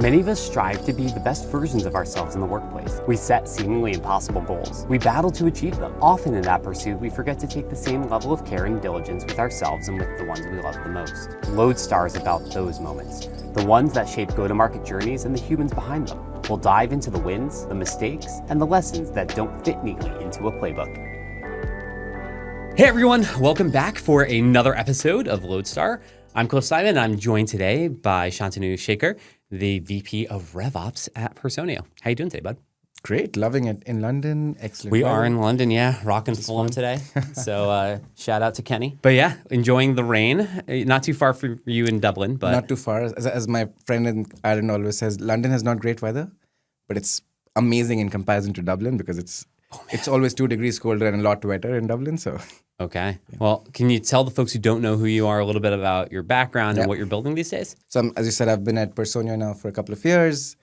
Many of us strive to be the best versions of ourselves in the workplace. We set seemingly impossible goals. We battle to achieve them. Often in that pursuit, we forget to take the same level of care and diligence with ourselves and with the ones we love the most. LodeStar is about those moments, the ones that shape go-to-market journeys and the humans behind them. We'll dive into the wins, the mistakes, and the lessons that don't fit neatly into a playbook. Hey everyone, welcome back for another episode of LodeStar. I'm Cliff Simon, and I'm joined today by Shantanu Shekhar, the VP of RevOps at Personio. How you doing today, bud? Great, loving it in London. Excellent. We are in London, yeah, rocking Fulham today. So shout out to Kenny. But yeah, enjoying the rain. Not too far for you in Dublin, but not too far. As my friend in Ireland always says, London has not great weather, but it's amazing in comparison to Dublin because it's always 2 degrees colder and a lot wetter in Dublin. So okay. Yeah. Well, can you tell the folks who don't know who you are a little bit about your background and what you're building these days? So as you said, I've been at Personio now for a couple of years.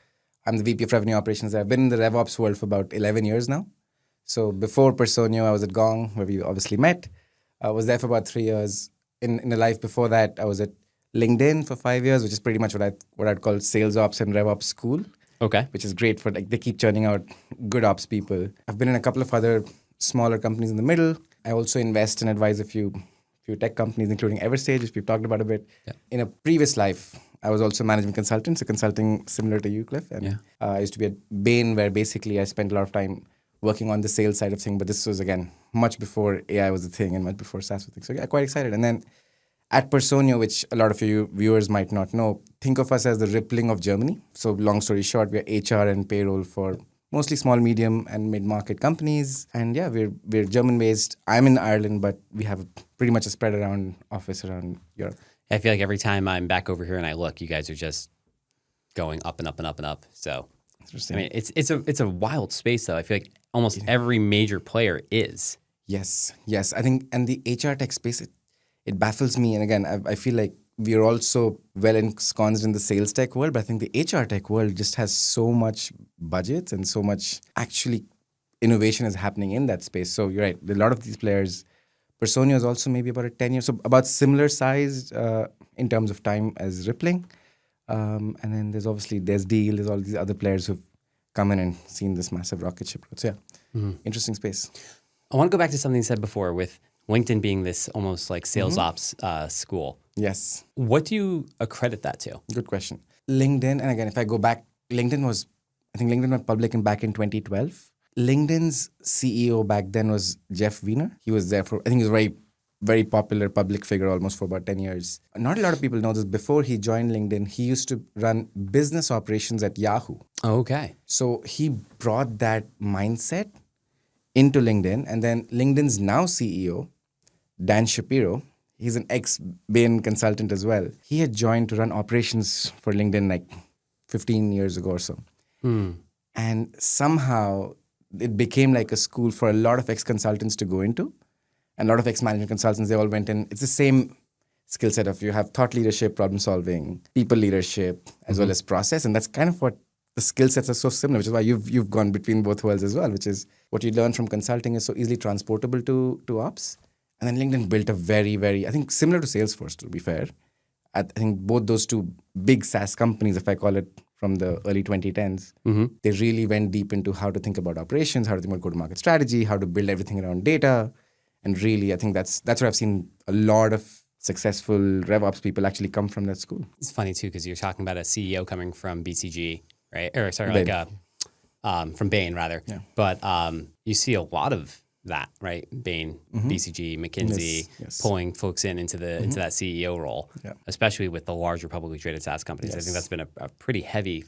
I'm the VP of Revenue Operations. I've been in the RevOps world for about 11 years now. So before Personio, I was at Gong, where we obviously met. I was there for about 3 years. In the life before that, I was at LinkedIn for 5 years, which is pretty much what I'd call sales ops and RevOps school. Okay. Which is great for, they keep churning out good ops people. I've been in a couple of other smaller companies in the middle. I also invest and advise a few tech companies, including Everstage, which we've talked about a bit. Yeah. In a previous life, I was also a management consultant, so consulting similar to you, Cliff. And I used to be at Bain, where basically I spent a lot of time working on the sales side of things. But this was, again, much before AI was a thing and much before SaaS was a thing. So yeah, quite excited. And then at Personio, which a lot of you viewers might not know, think of us as the Rippling of Germany. So long story short, we're HR and payroll for mostly small, medium, and mid-market companies. And yeah, we're German-based. I'm in Ireland, but we have pretty much a spread around office around Europe. I feel like every time I'm back over here and I look, you guys are just going up and up and up and up. So interesting. I mean, it's a wild space, though. I feel like almost every major player is. Yes. I think, and the HR tech space, it baffles me. And again, I feel like we're also well ensconced in the sales tech world, but I think the HR tech world just has so much budget and so much actually innovation is happening in that space. So you're right. A lot of these players, Personio is also maybe about a 10 years, so about similar sized in terms of time as Rippling. And then there's Deal, there's all these other players who've come in and seen this massive rocket ship growth. So yeah, interesting space. I want to go back to something you said before with LinkedIn being this almost like sales ops school. Yes. What do you accredit that to? Good question. LinkedIn, and again, if I go back, LinkedIn went public back in 2012. LinkedIn's CEO back then was Jeff Weiner. He was there for, I think he was a very, very popular public figure almost for about 10 years. Not a lot of people know this. Before he joined LinkedIn, he used to run business operations at Yahoo. Oh, okay. So he brought that mindset into LinkedIn. And then LinkedIn's now CEO, Dan Shapiro, he's an ex-Bain consultant as well. He had joined to run operations for LinkedIn like 15 years ago or so. And somehow it became like a school for a lot of ex-consultants to go into. And a lot of ex-management consultants, they all went in. It's the same skill set of you have thought leadership, problem solving, people leadership, as well as process. And that's kind of what the skill sets are so similar, which is why you've gone between both worlds as well, which is what you learn from consulting is so easily transportable to ops. And then LinkedIn built a very, very, I think similar to Salesforce, to be fair. I think both those two big SaaS companies, if I call it, from the early 2010s, they really went deep into how to think about operations, how to think about go-to-market strategy, how to build everything around data. And really, I think that's where I've seen a lot of successful RevOps people actually come from that school. It's funny, too, because you're talking about a CEO coming from BCG, right? Or sorry, Bain. From Bain, rather. Yeah. But you see a lot of that, right? Bain, BCG, McKinsey, pulling folks into that CEO role, especially with the larger publicly traded SaaS companies. I think that's been a pretty heavy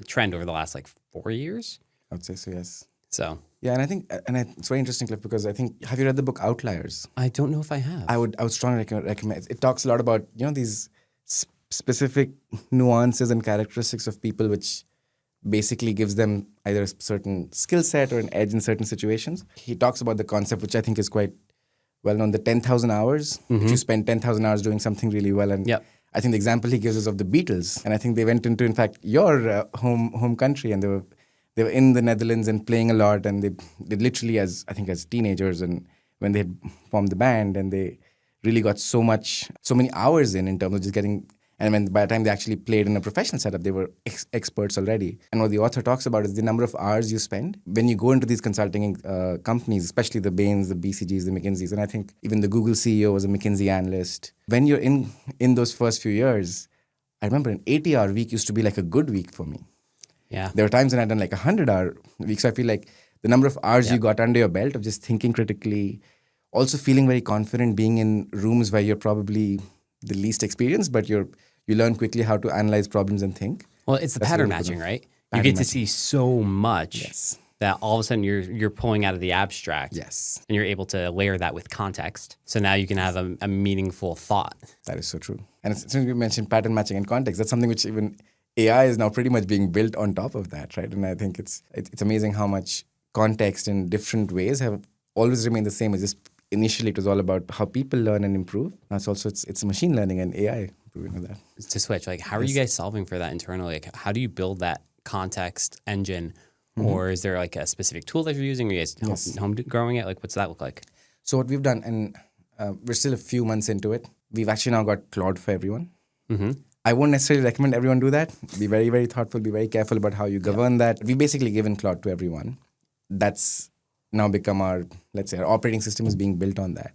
trend over the last 4 years. I would say so, yes. So yeah, and I think it's very interesting, Cliff, because I think, have you read the book Outliers? I don't know if I have. I would strongly recommend. It talks a lot about these specific nuances and characteristics of people, which basically gives them either a certain skill set or an edge in certain situations. He talks about the concept, which I think is quite well known, the 10,000 hours. If you spend 10,000 hours doing something really well. And I think the example he gives is of the Beatles. And I think they went into, in fact, your home country, and they were in the Netherlands and playing a lot. And they literally, as teenagers, and when they had formed the band, and they really got so many hours in terms of just getting And when by the time they actually played in a professional setup, they were experts already. And what the author talks about is the number of hours you spend when you go into these consulting companies, especially the Bains, the BCGs, the McKinseys, and I think even the Google CEO was a McKinsey analyst. When you're in those first few years, I remember an 80-hour week used to be like a good week for me. Yeah. There were times when I'd done like a 100-hour week. So I feel like the number of hours you got under your belt of just thinking critically, also feeling very confident, being in rooms where you're probably the least experienced, but you learn quickly how to analyze problems and think. Well, it's the pattern matching, right? You get to see so much that all of a sudden you're pulling out of the abstract. Yes. And you're able to layer that with context. So now you can have a meaningful thought. That is so true. And since we mentioned pattern matching and context, that's something which even AI is now pretty much being built on top of that, right? And I think it's amazing how much context in different ways have always remained the same. It's just initially it was all about how people learn and improve. Now it's machine learning and AI improving that. To switch, like how are you guys solving for that internally? Like how do you build that context engine? Or is there like a specific tool that you're using? Are you guys home growing it? Like what's that look like? So what we've done, and we're still a few months into it, we've actually now got Claude for everyone. I won't necessarily recommend everyone do that. Be very, very thoughtful, be very careful about how you govern that. We've basically given Claude to everyone. That's now become our operating system is being built on that.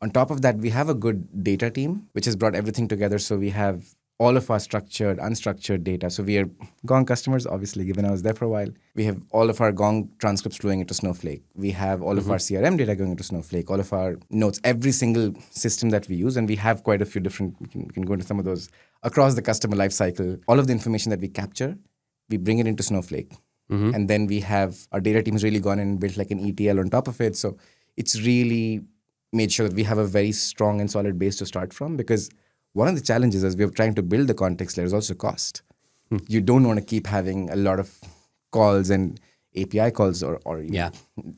On top of that, we have a good data team, which has brought everything together. So we have all of our structured, unstructured data. So we are Gong customers, obviously, given I was there for a while. We have all of our Gong transcripts flowing into Snowflake. We have all of our CRM data going into Snowflake, all of our notes, every single system that we use. And we have quite a few different, we can go into some of those across the customer lifecycle. All of the information that we capture, we bring it into Snowflake. And then we have, our data team has really gone in and built like an ETL on top of it. So it's really made sure that we have a very strong and solid base to start from, because one of the challenges as we're trying to build the context layer is also cost. You don't want to keep having a lot of calls and API calls or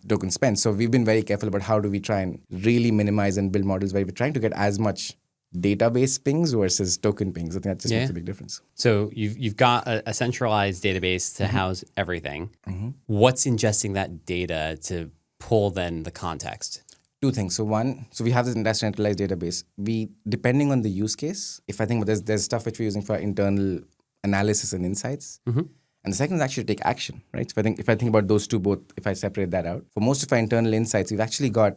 token spend. So we've been very careful about how do we try and really minimize and build models where we're trying to get as much database pings versus token pings. I think that just makes a big difference. So you've got a centralized database to house everything. What's ingesting that data to pull then the context? Two things. So one, we have this centralized database. We, depending on the use case, if I think there's stuff which we're using for internal analysis and insights. And the second is actually to take action, right? So if I think about those two both, if I separate that out, for most of our internal insights, we've actually got,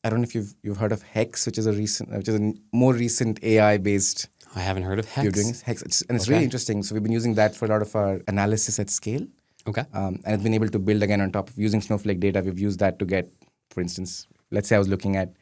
I don't know if you've heard of Hex, which is a more recent AI-based. I haven't heard of Hex. You're doing Hex, it's really interesting. So we've been using that for a lot of our analysis at scale. Okay. And it's been able to build again on top of using Snowflake data. We've used that to get, for instance, let's say I was looking at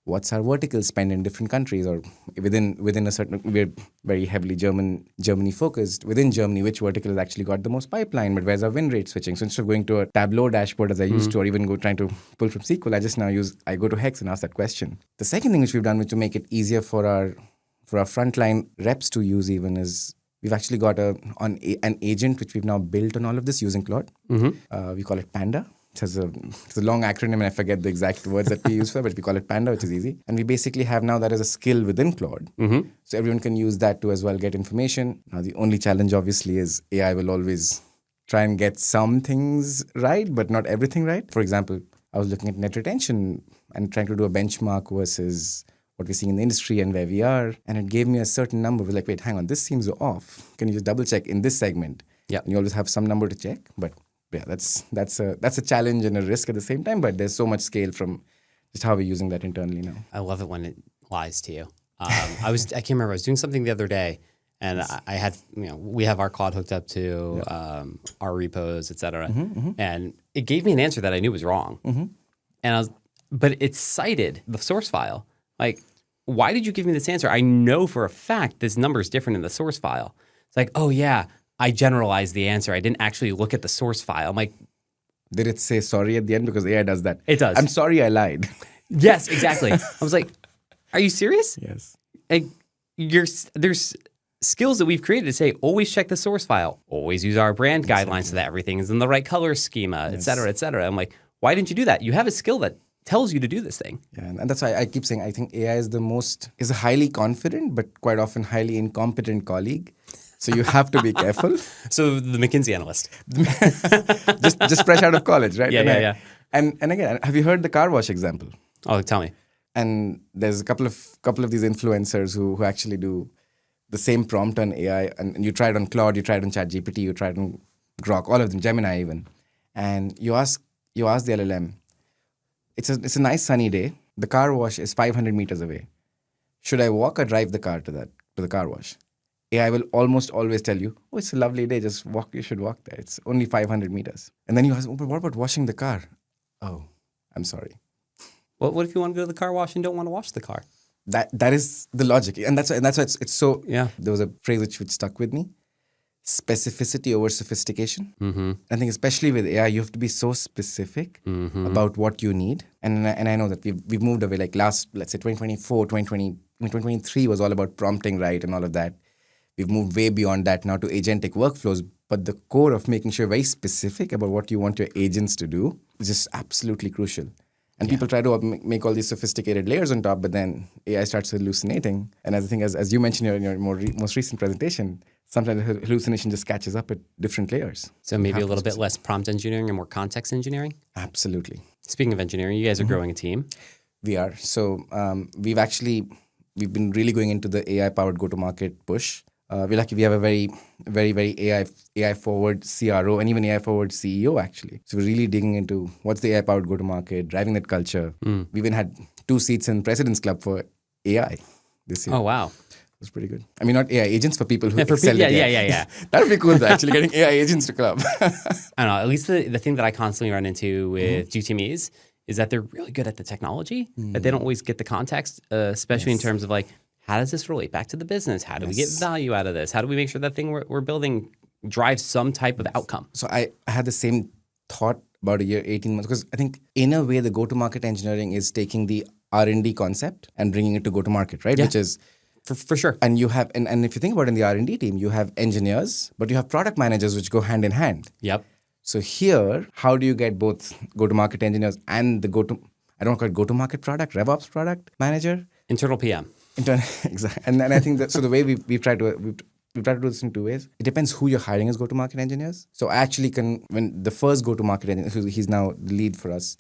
what's our vertical spend in different countries, or within a certain, we're very heavily Germany focused. Within Germany, which vertical has actually got the most pipeline, but where's our win rate switching? So instead of going to a Tableau dashboard as I used to, or even trying to pull from SQL, I go to Hex and ask that question. The second thing which we've done to make it easier for our frontline reps to use even is we've actually got an agent which we've now built on all of this using Claude. We call it Panda. It's a long acronym and I forget the exact words that we use for it, but we call it Panda, which is easy. And we basically have now that as a skill within Claude. So everyone can use that to as well get information. Now the only challenge obviously is AI will always try and get some things right, but not everything right. For example, I was looking at net retention and trying to do a benchmark versus what we're seeing in the industry and where we are. And it gave me a certain number. We're like, wait, hang on, this seems off. Can you just double check in this segment? And you always have some number to check, but yeah, that's a challenge and a risk at the same time, but there's so much scale from just how we're using that internally now. I love it when it lies to you. I can't remember, I was doing something the other day and I had, we have our Claude hooked up to our repos, et cetera. And it gave me an answer that I knew was wrong. But it cited the source file. Like, why did you give me this answer? I know for a fact this number is different in the source file. It's like, oh yeah, I generalized the answer. I didn't actually look at the source file. I'm like, did it say sorry at the end? Because AI does that. It does. I'm sorry I lied. Yes, exactly. I was like, are you serious? Yes. Like, there's skills that we've created to say, always check the source file, always use our brand guidelines so that everything is in the right color schema, et cetera, et cetera. I'm like, why didn't you do that? You have a skill that tells you to do this thing. Yeah, and that's why I keep saying I think AI is a highly confident, but quite often highly incompetent colleague. So you have to be careful. So the McKinsey analyst. just fresh out of college, right? Yeah. And again, have you heard the car wash example? Oh, tell me. And there's a couple of these influencers who actually do the same prompt on AI, and you try it on Claude, you try it on ChatGPT, you try it on Grok, all of them, Gemini even, and you ask the LLM, it's a nice sunny day. The car wash is 500 meters away. Should I walk or drive the car to the car wash? AI will almost always tell you, oh, it's a lovely day, just walk, you should walk there. It's only 500 meters. And then you ask, oh, but what about washing the car? Oh, I'm sorry. What if you want to go to the car wash and don't want to wash the car? That is the logic. And that's why it's so, Yeah. There was a phrase which stuck with me. Specificity over sophistication. Mm-hmm. I think especially with AI, you have to be so specific about what you need. And I know that we've moved away, like let's say 2024, 2023 was all about prompting, right, and all of that. We've moved way beyond that now to agentic workflows. But the core of making sure very specific about what you want your agents to do is just absolutely crucial. And people try to make all these sophisticated layers on top, but then AI starts hallucinating. And as you mentioned in your most recent presentation, sometimes hallucination just catches up at different layers. So maybe a little bit less prompt engineering and more context engineering? Absolutely. Speaking of engineering, you guys are growing a team. We are. So we've been really going into the AI-powered go-to-market push. We're lucky we have a very, very, very AI-forward CRO and even AI-forward CEO, actually. So we're really digging into what's the AI-powered go-to-market, driving that culture. We even had 2 seats in President's Club for AI this year. Oh, wow. It was pretty good. I mean, not AI agents, for people who Yeah, excel at AI. yeah. That would be cool, though, actually, getting AI agents to club. I don't know. At least the thing that I constantly run into with GTMEs is that they're really good at the technology, but they don't always get the context, especially in terms of like, how does this relate back to the business? How do we get value out of this? How do we make sure that thing we're building drives some type of outcome? So I had the same thought about a year, 18 months, because I think in a way the go-to-market engineering is taking the R&D concept and bringing it to go-to-market, right? Yeah. Which is For sure. and you have and if you think about it, in the R&D team, you have engineers, but you have product managers which go hand in hand. Yep. So here, how do you get both go-to-market engineers and the I don't call it go-to-market product, RevOps product manager? Internal PM. Exactly. And I think that, so the way we've tried to do this in 2 ways. It depends who you're hiring as go-to-market engineers. So I actually when the first go-to-market engineer, he's now the lead for us,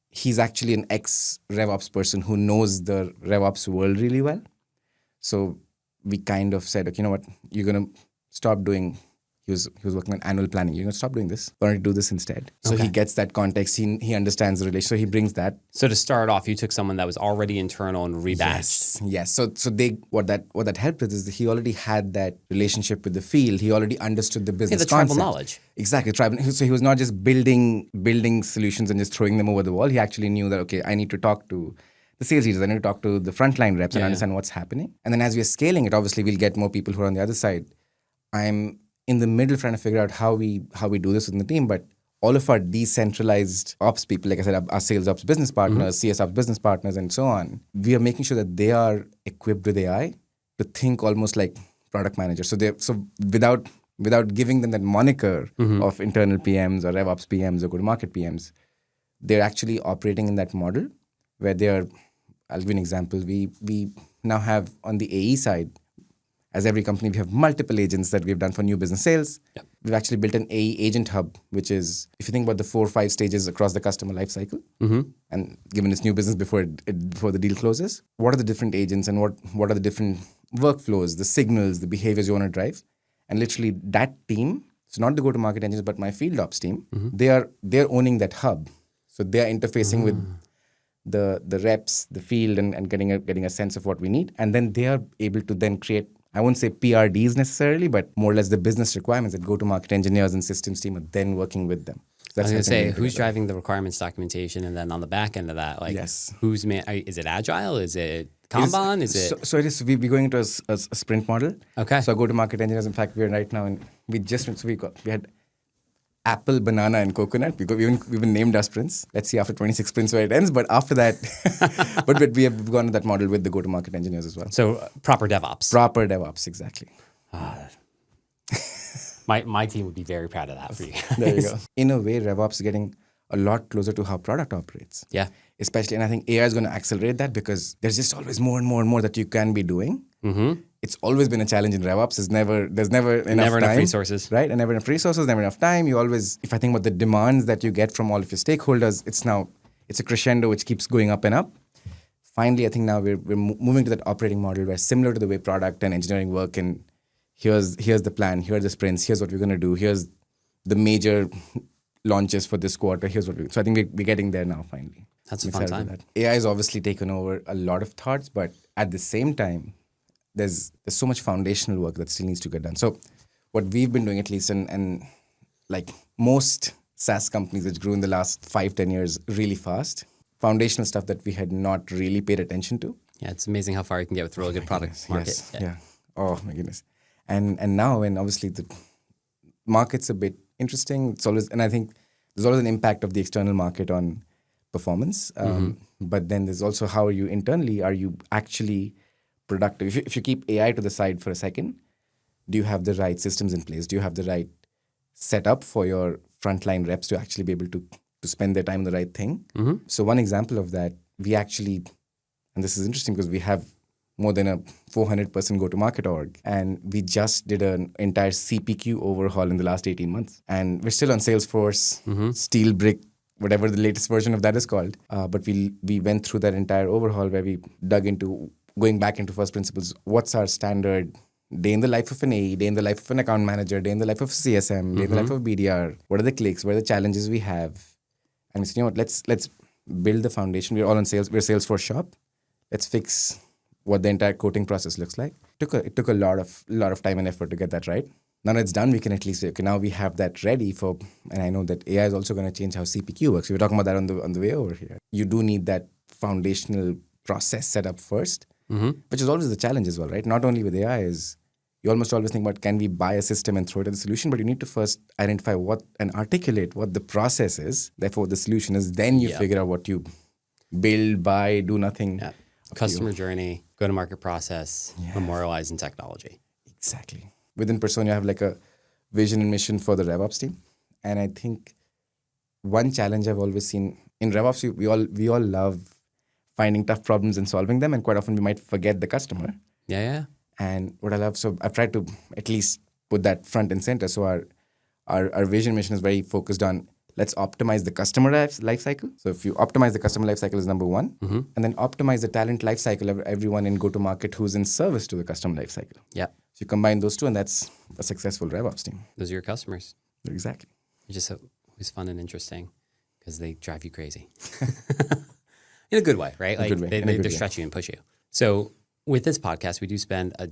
he's actually an ex-RevOps person who knows the RevOps world really well. So we kind of said, okay, you know what, you're going to stop doing, he was working on annual planning. You're going to stop doing this. Why don't you do this instead? So he gets that context. He understands the relation. So he brings that. So to start off, you took someone that was already internal and rebadged. Yes. So what that helped with is that he already had that relationship with the field. He already understood the business the tribal concept. knowledge. Exactly, tribal. So he was not just building solutions and just throwing them over the wall. He actually knew that, okay, I need to talk to the sales leaders. I need to talk to the frontline reps and understand what's happening. And then as we're scaling it, obviously we'll get more people who are on the other side. I'm in the middle trying to figure out how we do this within the team, but all of our decentralized ops people, like I said, our sales ops business partners, CS ops business partners, and so on, we are making sure that they are equipped with AI to think almost like product managers. So without giving them that moniker of internal PMs or RevOps PMs or go-to-market PMs, they're actually operating in that model where I'll give you an example. We now have on the AE side, as every company, we have multiple agents that we've done for new business sales. Yep. We've actually built an AE agent hub, which is, if you think about the 4 or 5 stages across the customer lifecycle, and given it's new business before the deal closes, what are the different agents and what are the different workflows, the signals, the behaviors you want to drive? And literally that team, so not the go-to-market engineers, but my field ops team, they're owning that hub. So they're interfacing with the reps, the field, and getting a sense of what we need. And then they are able to then create, I won't say PRDs necessarily, but more or less the business requirements that go-to-market engineers and systems team are then working with them. So I was going to say, who's driving the requirements documentation? And then on the back end of that, like, who's is it Agile? Is it Kanban? Is it? So it is, we're going into a sprint model. Okay. So our go-to-market engineers, in fact, we're right now, and we had apple, banana, and coconut. We've been named our sprints. Let's see after 26 sprints where it ends. But after that, but we have gone to that model with the go-to-market engineers as well. So proper DevOps. Proper DevOps, exactly. My team would be very proud of that for you guys. There you go. In a way, RevOps is getting a lot closer to how product operates. Yeah. Especially, and I think AI is going to accelerate that because there's just always more and more and more that you can be doing. It's always been a challenge in RevOps. There's never enough resources. Right? And never enough resources, never enough time. You always, if I think about the demands that you get from all of your stakeholders, it's a crescendo which keeps going up and up. finally, I think now we're moving to that operating model where similar to the way product and engineering work, and here's the plan, here are the sprints, here's what we're going to do, here's the major launches for this quarter, here's what we. So I think we're getting there now finally. That's a I'm fun excited time. with that. AI has obviously taken over a lot of thoughts, but at the same time, there's so much foundational work that still needs to get done. So what we've been doing, at least, and like most SaaS companies which grew in the last 5-10 years really fast, foundational stuff that we had not really paid attention to. Yeah, it's amazing how far you can get with really good product market. Yes, yeah. Oh my goodness. And now, when obviously the market's a bit interesting, it's always, and I think there's always an impact of the external market on performance. But then there's also how are you internally, are you actually productive? If you keep AI to the side for a second, do you have the right systems in place? Do you have the right setup for your frontline reps to actually be able to spend their time on the right thing? So one example of that, we actually, and this is interesting because we have more than a 400-person go-to-market org, and we just did an entire CPQ overhaul in the last 18 months. And we're still on Salesforce, Steelbrick, whatever the latest version of that is called. But we went through that entire overhaul where we dug into going back into first principles. What's our standard day in the life of an AE, day in the life of an account manager, day in the life of CSM, day in the life of BDR? What are the clicks? What are the challenges we have? And we said, you know what, let's build the foundation. We're all on sales. We're a Salesforce shop. Let's fix what the entire quoting process looks like. It took a lot of time and effort to get that right. Now that it's done, we can at least say, okay, now we have that ready for, and I know that AI is also going to change how CPQ works. We were talking about that on the way over here. You do need that foundational process set up first, which is always the challenge as well, right? Not only with AI is, you almost always think about, can we buy a system and throw it at the solution? But you need to first identify what and articulate what the process is, therefore what the solution is. Then you figure out what you build, buy, do nothing. Yeah. Customer journey, go-to-market process, memorialize in technology. Exactly. Within Personio, I have like a vision and mission for the RevOps team. And I think one challenge I've always seen in RevOps, we all love finding tough problems and solving them. And quite often we might forget the customer. Yeah. And what I love, so I've tried to at least put that front and center. So our vision mission is very focused on, let's optimize the customer life cycle. So if you optimize the customer life cycle is number one, and then optimize the talent life cycle of everyone in go-to-market who's in service to the customer life cycle. Yeah. So you combine those two, and that's a successful RevOps team. Those are your customers. Exactly. It's just always fun and interesting because they drive you crazy. In a good way, right? Like they stretch you and push you. So with this podcast, we do spend a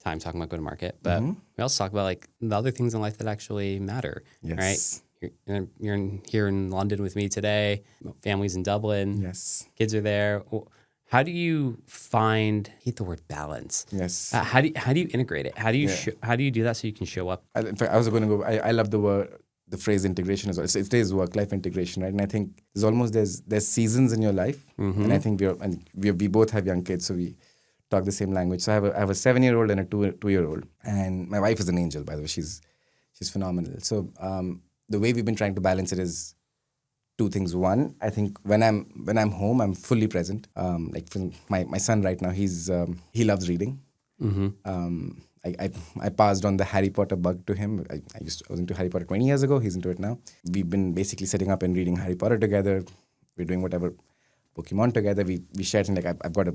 time talking about go-to-market, but we also talk about like the other things in life that actually matter, right? You're here in London with me today. Family's in Dublin. Yes. Kids are there. How do you find? I hate the word balance. Yes. How do you integrate it? How do you how do you do that so you can show up? In fact, I was going to go. I love the phrase integration as well. It stays work-life integration, right? And I think there's seasons in your life, and I think we both have young kids, so we talk the same language. So I have a 7-year-old and a 2-year-old, and my wife is an angel, by the way. She's phenomenal. So the way we've been trying to balance it is two things. One, I think when I'm home, I'm fully present. Like for my son right now, he loves reading. I passed on the Harry Potter bug to him. I was into Harry Potter 20 years ago. He's into it now. We've been basically setting up and reading Harry Potter together. We're doing whatever Pokemon together. We share things like I've got a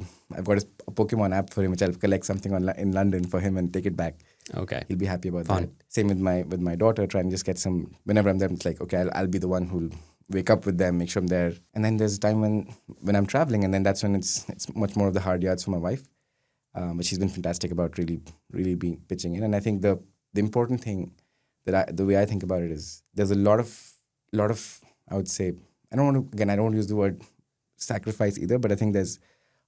Pokemon app for him, which I'll collect something in London for him and take it back. Okay, he'll be happy about that. Same with my daughter. Try and just get some. Whenever I'm there, it's like, okay, I'll be the one who'll wake up with them, make sure I'm there. And then there's a time when I'm traveling, and then that's when it's much more of the hard yards for my wife. But she's been fantastic about really pitching in. And I think the important thing the way I think about it is there's a lot of I would say, I don't want to use the word sacrifice either, but I think there's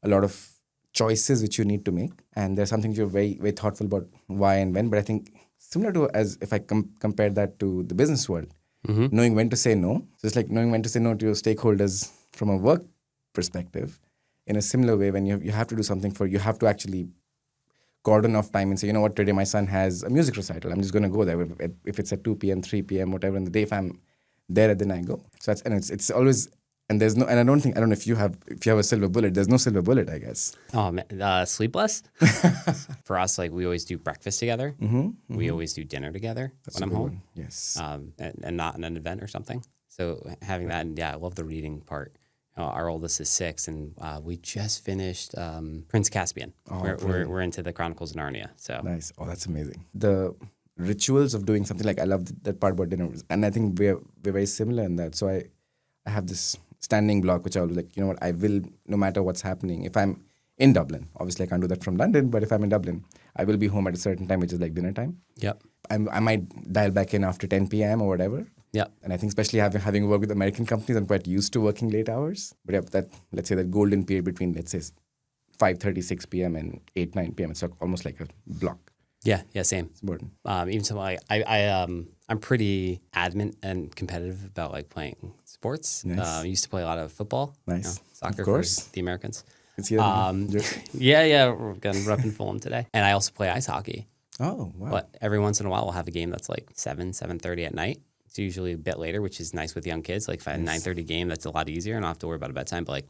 a lot of choices which you need to make, and there's something you're very, very thoughtful about why and when. But I think similar to as if I compare that to the business world, knowing when to say no. So it's like knowing when to say no to your stakeholders from a work perspective. In a similar way, when you have to do something you have to actually cordon off time and say, you know what, today my son has a music recital. I'm just going to go there. If it's at 2 p.m., 3 p.m., whatever in the day, if I'm there, then I go. So it's always. And there's no, and I don't know if you have a silver bullet. There's no silver bullet, I guess. Oh man, sleepless. For us, like we always do breakfast together. We always do dinner together when I'm home. Yes. And not in an event or something. So having that, and I love the reading part. Our oldest is 6, and we just finished Prince Caspian. We're into the Chronicles of Narnia. So Nice. Oh, that's amazing. The rituals of doing something like I love that part about dinner, and I think we're very similar in that. So I have this standing block which I was like, you know what, I will, no matter what's happening. If I'm in Dublin, obviously I can't do that from London, but if I'm in Dublin, I will be home at a certain time, which is like dinner time. Yep. I might dial back in after 10 p.m. or whatever. Yep. And I think especially having worked with American companies, I'm quite used to working late hours. But yeah, that, let's say that golden period between, let's say, 5:30, 6 p.m. and 8, 9 p.m. It's like almost like a block. Yeah, same. It's important. Even so, I'm pretty adamant and competitive about like playing sports. Nice. I used to play a lot of football. Nice. Soccer, Of course. for the Americans. It's here. Yeah, we're gonna rep and Fulham today. And I also play ice hockey. Oh, wow. But every once in a while, we'll have a game that's like 7:30 at night. It's usually a bit later, which is nice with young kids. Like if I had a 9:30 game, that's a lot easier, and I don't have to worry about a bedtime. But like,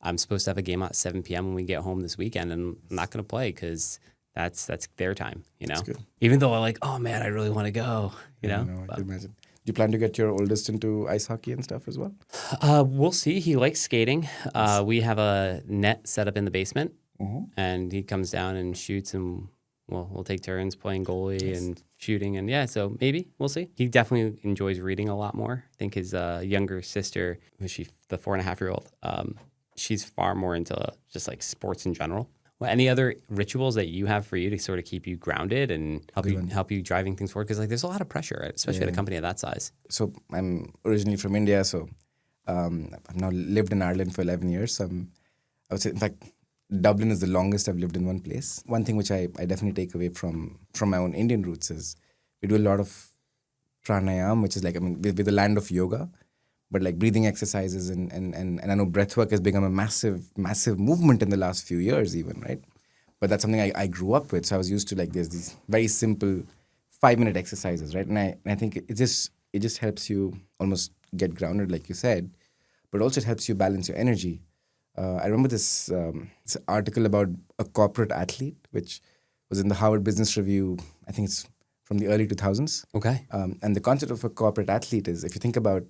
I'm supposed to have a game at 7 p.m. when we get home this weekend, and I'm not going to play because that's their time, you know? good. Even though I'm like, oh man, I really want to go, you know? I can imagine. Do you plan to get your oldest into ice hockey and stuff as well? We'll see. He likes skating. We have a net set up in the basement, and he comes down and shoots, and we'll take turns playing goalie and shooting, and so maybe we'll see. He definitely enjoys reading a lot more. I think his younger sister, who's the 4.5-year-old, she's far more into just like sports in general. Well, any other rituals that you have for you to sort of keep you grounded and help you driving things forward? Because like there's a lot of pressure, especially at a company of that size. So I'm originally from India, so I've now lived in Ireland for 11 years. So I would say, in fact, Dublin is the longest I've lived in one place. One thing which I definitely take away from my own Indian roots is we do a lot of pranayam, which is like, we're the land of yoga, but like breathing exercises and I know breathwork has become a massive movement in the last few years even, right? But that's something I grew up with. So I was used to like, there's these very simple 5-minute exercises, right? And I think it just helps you almost get grounded, like you said, but also it helps you balance your energy. I remember this article about a corporate athlete, which was in the Harvard Business Review. I think it's from the early 2000s. Okay. And the concept of a corporate athlete is, if you think about,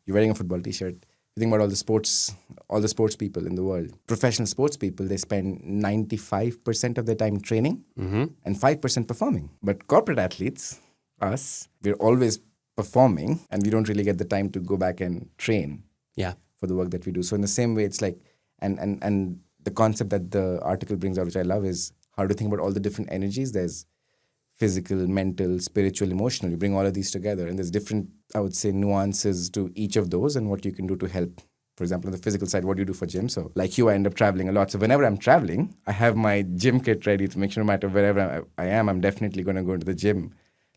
you're wearing a football t-shirt, you think about all the sports people in the world, professional sports people, they spend 95% of their time training and 5% performing. But corporate athletes, us, we're always performing and we don't really get the time to go back and train for the work that we do. So in the same way, it's like, and the concept that the article brings out, which I love, is how to think about all the different energies. There's physical, mental, spiritual, emotional. You bring all of these together, and there's different, I would say, nuances to each of those and what you can do to help. For example, on the physical side, what do you do for gym? So like you, I end up traveling a lot. So whenever I'm traveling, I have my gym kit ready to make sure no matter wherever I am, I'm definitely going to go into the gym,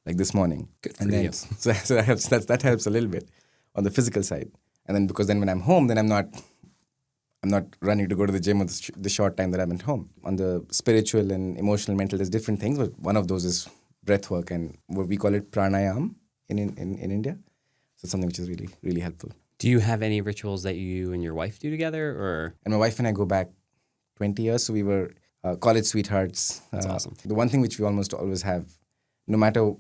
like this morning. Good for you. So that helps a little bit on the physical side. And then because then when I'm home, then I'm not running to go to the gym with the short time that I'm at home. On the spiritual and emotional, mental, there's different things, but one of those is breath work, and what we call it pranayam in India. So it's something which is really, really helpful. Do you have any rituals that you and your wife do together, or? And my wife and I go back 20 years, so we were college sweethearts. That's awesome. The one thing which we almost always have, no matter,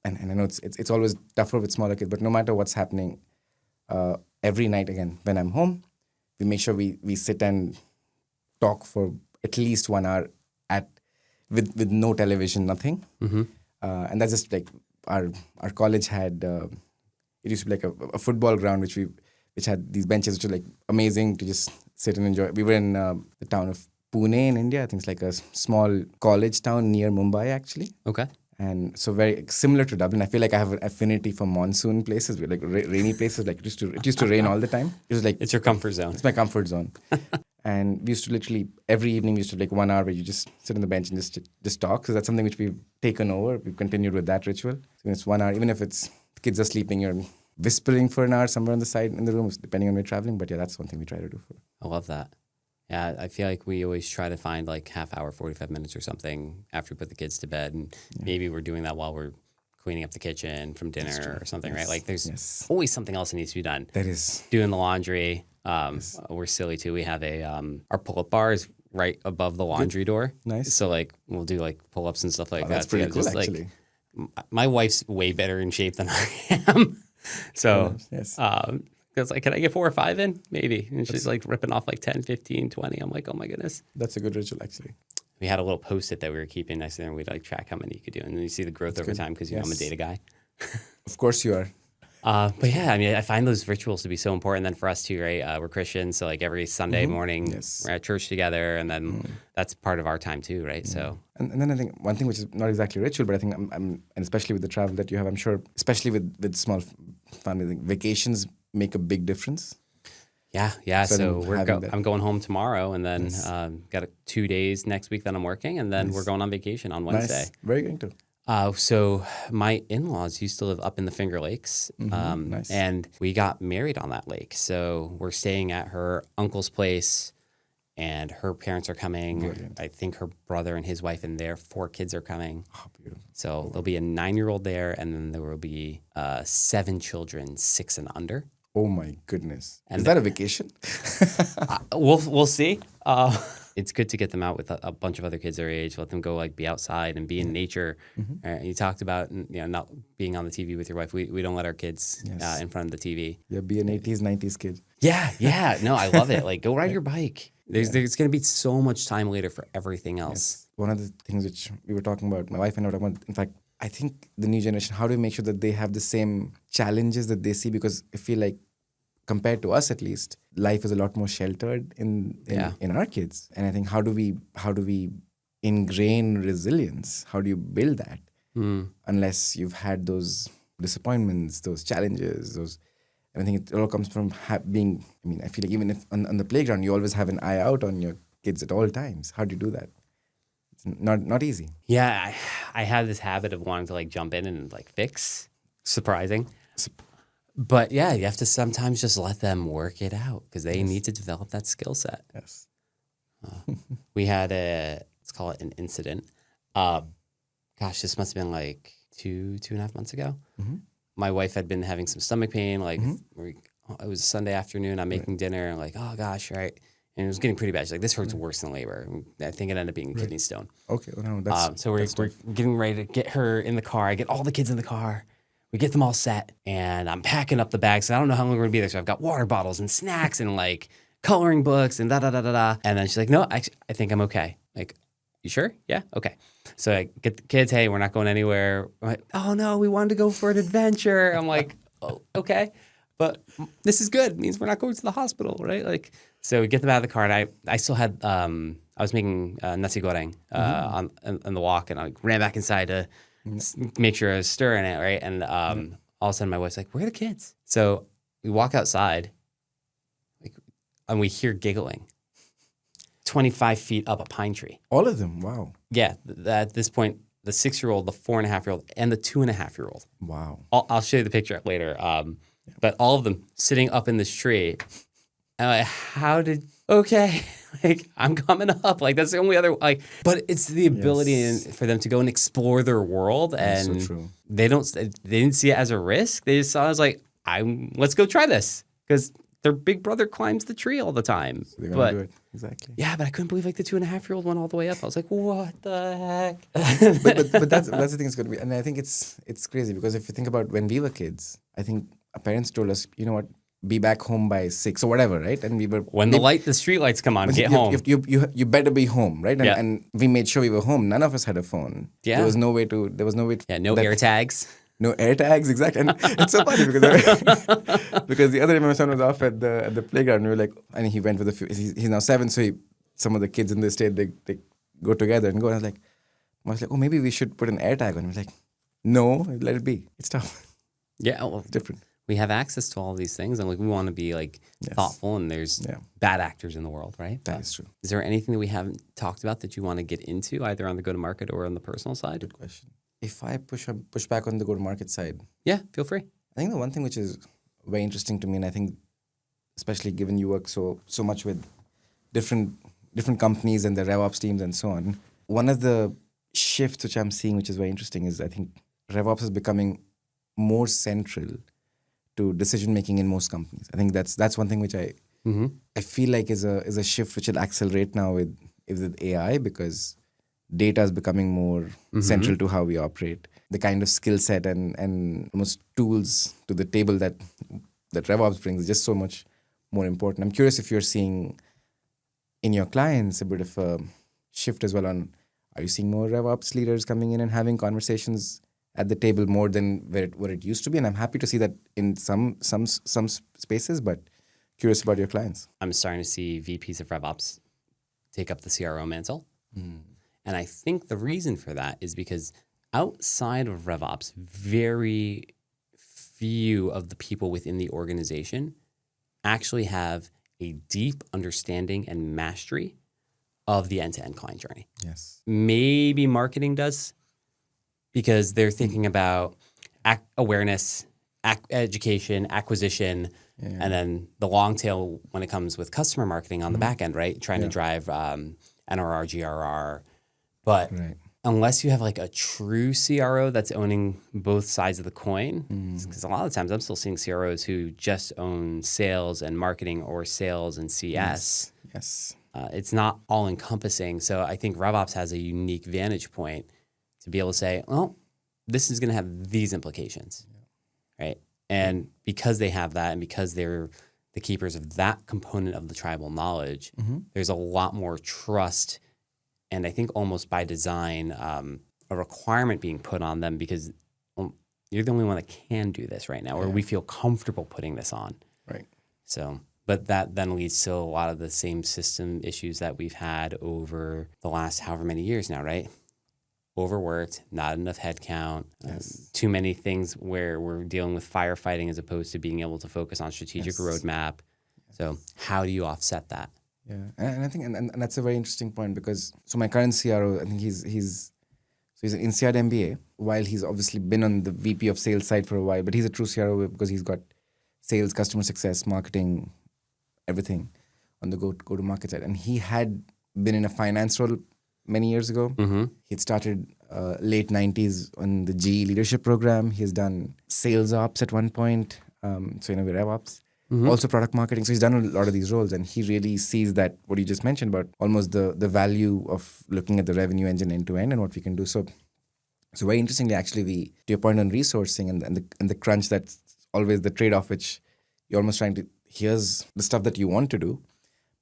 and I know it's always tougher with smaller kids, but no matter what's happening, every night again, when I'm home, we make sure we sit and talk for at least 1 hour with no television, nothing. And that's just like our college had, it used to be like a football ground which had these benches which were like amazing to just sit and enjoy. We were in the town of Pune in India. I think it's like a small college town near Mumbai actually. Okay. And so very similar to Dublin. I feel like I have an affinity for monsoon places, like rainy places. Like it used to rain all the time. It was like It's your comfort zone. It's my comfort zone. And we used to literally every evening we used to like 1 hour where you just sit on the bench and just talk. So that's something which we've taken over. We've continued with that ritual. So it's 1 hour, even if it's the kids are sleeping, you're whispering for an hour somewhere on the side in the room, depending on where you're traveling. But yeah, that's one thing we try to do. I love that. Yeah, I feel like we always try to find like half hour, 45 minutes or something after we put the kids to bed. And maybe we're doing that while we're cleaning up the kitchen from dinner or something, right? Like there's always something else that needs to be done. That is. Doing the laundry. We're silly too. We have our pull-up bar is right above the laundry door. Nice. So like we'll do like pull-ups and stuff like that. That's pretty cool, actually. Like, my wife's way better in shape than I am. So goes like, can I get 4 or 5 in? Maybe. And she's like ripping off like 10, 15, 20. I'm like, oh my goodness. That's a good ritual, actually. We had a little Post-it that we were keeping next to there, and we'd like track how many you could do. And then you see the growth over time because, you know, I'm a data guy. Of course you are. But yeah, I mean, I find those rituals to be so important. Then for us too, right? We're Christians, so like every Sunday morning, we're at church together, and then that's part of our time too, right? So, and then I think one thing which is not exactly ritual, but I think I'm and especially with the travel that you have, I'm sure, especially with small family, I think vacations make a big difference. Yeah. So I'm going home tomorrow, and then got 2 days next week that I'm working, and then we're going on vacation on Wednesday. Nice. Where are you going to? So my in-laws used to live up in the Finger Lakes, Nice. and we got married on that lake. So we're staying at her uncle's place, and her parents are coming. Brilliant. I think her brother and his wife and their 4 kids are coming. Oh, beautiful. So there'll be a 9-year-old there, and then there will be 7 children, 6 and under. Oh my goodness! Is that a vacation? We'll see. It's good to get them out with a bunch of other kids their age. Let them go like be outside and be in nature. You talked about not being on the TV with your wife. We don't let our kids in front of the TV. Yeah, be an 80s, 90s kid. Yeah. No, I love it. Like go ride your bike. There's going to be so much time later for everything else. Yes. One of the things which we were talking about, my wife and I were talking about, in fact, I think the new generation, how do we make sure that they have the same challenges that they see? Because I feel like compared to us at least, life is a lot more sheltered in our kids. And I think how do we ingrain resilience? How do you build that? Unless you've had those disappointments, those challenges, and I think it all comes from being, I feel like even if on the playground, you always have an eye out on your kids at all times. How do you do that? It's not easy. Yeah, I have this habit of wanting to like jump in and like fix. Surprising. But yeah, you have to sometimes just let them work it out because they need to develop that skill set. Yes. We had let's call it an incident. Gosh, this must have been like 2.5 months ago. My wife had been having some stomach pain. Like it was a Sunday afternoon. I'm making dinner. And like, oh gosh, right. And it was getting pretty bad. She's like, this hurts worse than labor. I think it ended up being kidney stone. Okay. Well, no, so we're getting ready to get her in the car. I get all the kids in the car. We get them all set, and I'm packing up the bags. So I don't know how long we're gonna be there. So I've got water bottles and snacks and like coloring books and da. And then she's like, "No, I think I'm okay." Like, you sure? Yeah, okay. So I get the kids. Hey, we're not going anywhere. I'm like, oh no, we wanted to go for an adventure. I'm like, oh, okay, but this is good. It means we're not going to the hospital, right? Like, so we get them out of the car, and I still had I was making nasi goreng on the walk, and I ran back inside to make sure I was stirring it, right? And all of a sudden my wife's like, where are the kids? So we walk outside and we hear giggling 25 feet up a pine tree. all of them. Wow. Yeah, at this point, the 6-year-old, the 4.5-year-old, and the 2.5-year-old. Wow. I'll show you the picture later. But all of them sitting up in this tree. And I'm like, okay, like I'm coming up. Like that's the only other but it's the ability for them to go and explore their world, and so true. they didn't see it as a risk. They just saw it as like, let's go try this because their big brother climbs the tree all the time. So they're gonna do it. Exactly. Yeah, but I couldn't believe like the 2.5-year-old went all the way up. I was like, what the heck? but that's the thing it's going to be, and I think it's crazy because if you think about when we were kids, I think our parents told us, you know what, be back home by 6 or whatever, right? And we were when the street lights come on, get home. You better be home, right? And we made sure we were home. None of us had a phone. Yeah. There was no way to. No air tags. No air tags, exactly. And it's so funny because the other day my son was off at the playground. And we were like, and he went with a few. He's now 7, so some of the kids in the state they go together and go. And I was like, oh, maybe we should put an air tag on. He was like, no, let it be. It's tough. Yeah, well, it's different. We have access to all these things, and like we want to be like thoughtful. And there's bad actors in the world, right? That is true. Is there anything that we haven't talked about that you want to get into, either on the go-to-market or on the personal side? Good question. If I push back on the go-to-market side, yeah, feel free. I think the one thing which is very interesting to me, and I think especially given you work so much with different companies and the RevOps teams and so on, one of the shifts which I'm seeing, which is very interesting, is I think RevOps is becoming more central to decision making in most companies. I think that's one thing which I feel like is a shift which will accelerate now with AI, because data is becoming more central to how we operate. The kind of skill set and almost tools to the table that that RevOps brings is just so much more important. I'm curious if you're seeing in your clients a bit of a shift as well on, are you seeing more RevOps leaders coming in and having conversations at the table more than where it used to be? And I'm happy to see that in some spaces, but curious about your clients. I'm starting to see VPs of RevOps take up the CRO mantle. And I think the reason for that is because outside of RevOps, very few of the people within the organization actually have a deep understanding and mastery of the end-to-end client journey. Yes. Maybe marketing does, because they're thinking about awareness, education, acquisition, and then the long tail when it comes with customer marketing on the back end, right? Trying to drive NRR, GRR. But unless you have like a true CRO that's owning both sides of the coin, because a lot of times I'm still seeing CROs who just own sales and marketing or sales and CS. Yes. It's not all encompassing. So I think RevOps has a unique vantage point to be able to say, well, this is going to have these implications, right? And because they have that, and because they're the keepers of that component of the tribal knowledge, there's a lot more trust, and I think almost by design, a requirement being put on them, because you're the only one that can do this right now, or we feel comfortable putting this on. Right. So, but that then leads to a lot of the same system issues that we've had over the last however many years now, right? Overworked, not enough headcount, too many things where we're dealing with firefighting as opposed to being able to focus on strategic roadmap. So how do you offset that? Yeah, and I think and that's a very interesting point, because so my current CRO, I think he's an INSEAD MBA. While he's obviously been on the VP of sales side for a while, but he's a true CRO because he's got sales, customer success, marketing, everything on the go to market side. And he had been in a finance role many years ago. He'd started late 90s on the GE leadership program. He's done sales ops at one point, so with RevOps. Also product marketing. So he's done a lot of these roles, and he really sees that, what you just mentioned about almost the value of looking at the revenue engine end to end and what we can do. So very interestingly, actually, to your point on resourcing and the crunch, that's always the trade-off, which you're almost trying to, here's the stuff that you want to do,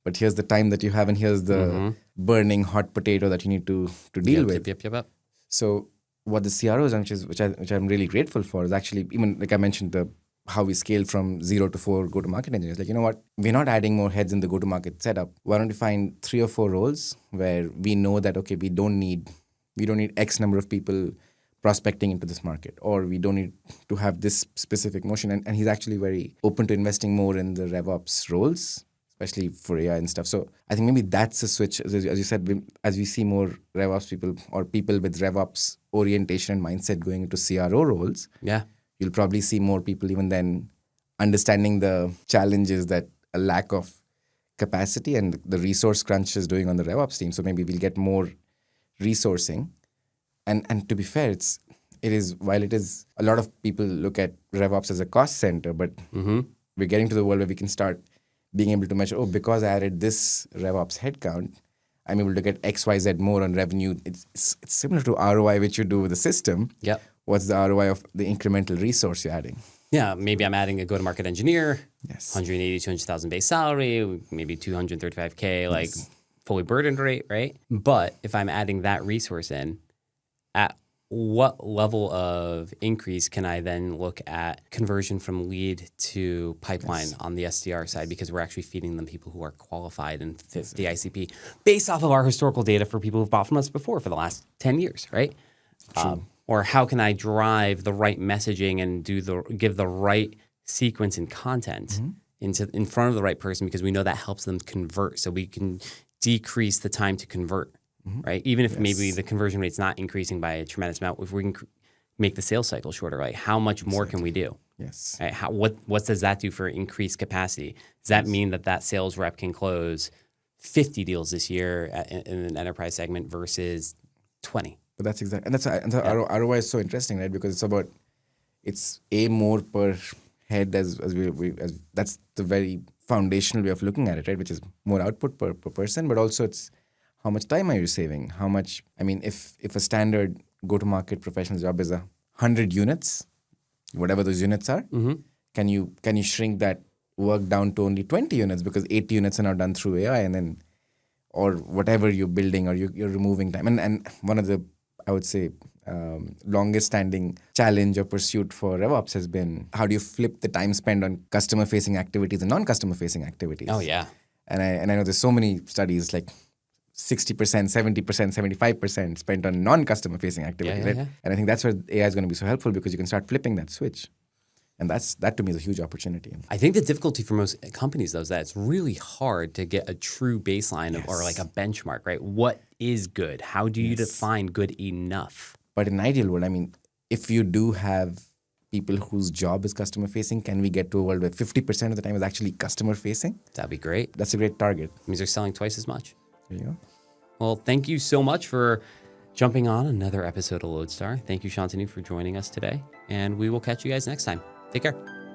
but here's the time that you have, and here's the burning hot potato that you need to deal with. Yep. So what the CROs, which I'm really grateful for, is actually, even like I mentioned, how we scaled from 0 to 4 go-to-market engineers. Like, you know what? We're not adding more heads in the go-to-market setup. Why don't we find 3 or 4 roles where we know that, okay, we don't need X number of people prospecting into this market, or we don't need to have this specific motion. And he's actually very open to investing more in the RevOps roles, especially for AI and stuff. So I think maybe that's a switch. As you said, as we see more RevOps people or people with RevOps orientation and mindset going into CRO roles, you'll probably see more people even then understanding the challenges that a lack of capacity and the resource crunch is doing on the RevOps team. So maybe we'll get more resourcing. And to be fair, while it is, a lot of people look at RevOps as a cost center, but we're getting to the world where we can start being able to measure, because I added this RevOps headcount, I'm able to get XYZ more on revenue. It's similar to ROI, which you do with the system. Yep. What's the ROI of the incremental resource you're adding? Yeah, maybe I'm adding a go-to-market engineer, Yes. 180, 200,000 base salary, maybe 235K, like fully burdened rate, right? But if I'm adding that resource in, at what level of increase can I then look at conversion from lead to pipeline on the SDR side? Because we're actually feeding them people who are qualified and fit the ICP based off of our historical data for people who've bought from us before for the last 10 years, right? Or how can I drive the right messaging and give the right sequence and content in front of the right person, because we know that helps them convert. So we can decrease the time to convert, right? Even if maybe the conversion rate's not increasing by a tremendous amount, if we can make the sales cycle shorter, right? How much more can we do? Yes. Right? What does that do for increased capacity? Does that mean that sales rep can close 50 deals this year in an enterprise segment versus 20? But that's exactly, and ROI is so interesting, right? Because it's more per head as that's the very foundational way of looking at it, right? Which is more output per person, but also it's how much time are you saving? How much? I mean, if a standard go-to-market professional job is 100 units, whatever those units are, can you shrink that work down to only 20 units because 80 units are now done through AI, and then or whatever you're building, or you're removing time. And one of the, I would say, longest standing challenge or pursuit for RevOps has been, how do you flip the time spent on customer facing activities and non-customer facing activities? Oh, yeah. And I know there's so many studies, like 60%, 70%, 75% spent on non-customer facing activities. Yeah. And I think that's where AI is going to be so helpful, because you can start flipping that switch. And that to me is a huge opportunity. I think the difficulty for most companies, though, is that it's really hard to get a true baseline of, or like a benchmark, right? What is good? How do you define good enough? But in an ideal world, I mean, if you do have people whose job is customer facing, can we get to a world where 50% of the time is actually customer facing? That'd be great. That's a great target. It means they're selling twice as much. There you go. Well, thank you so much for jumping on another episode of LodeStar. Thank you, Shantanu, for joining us today. And we will catch you guys next time. Take care.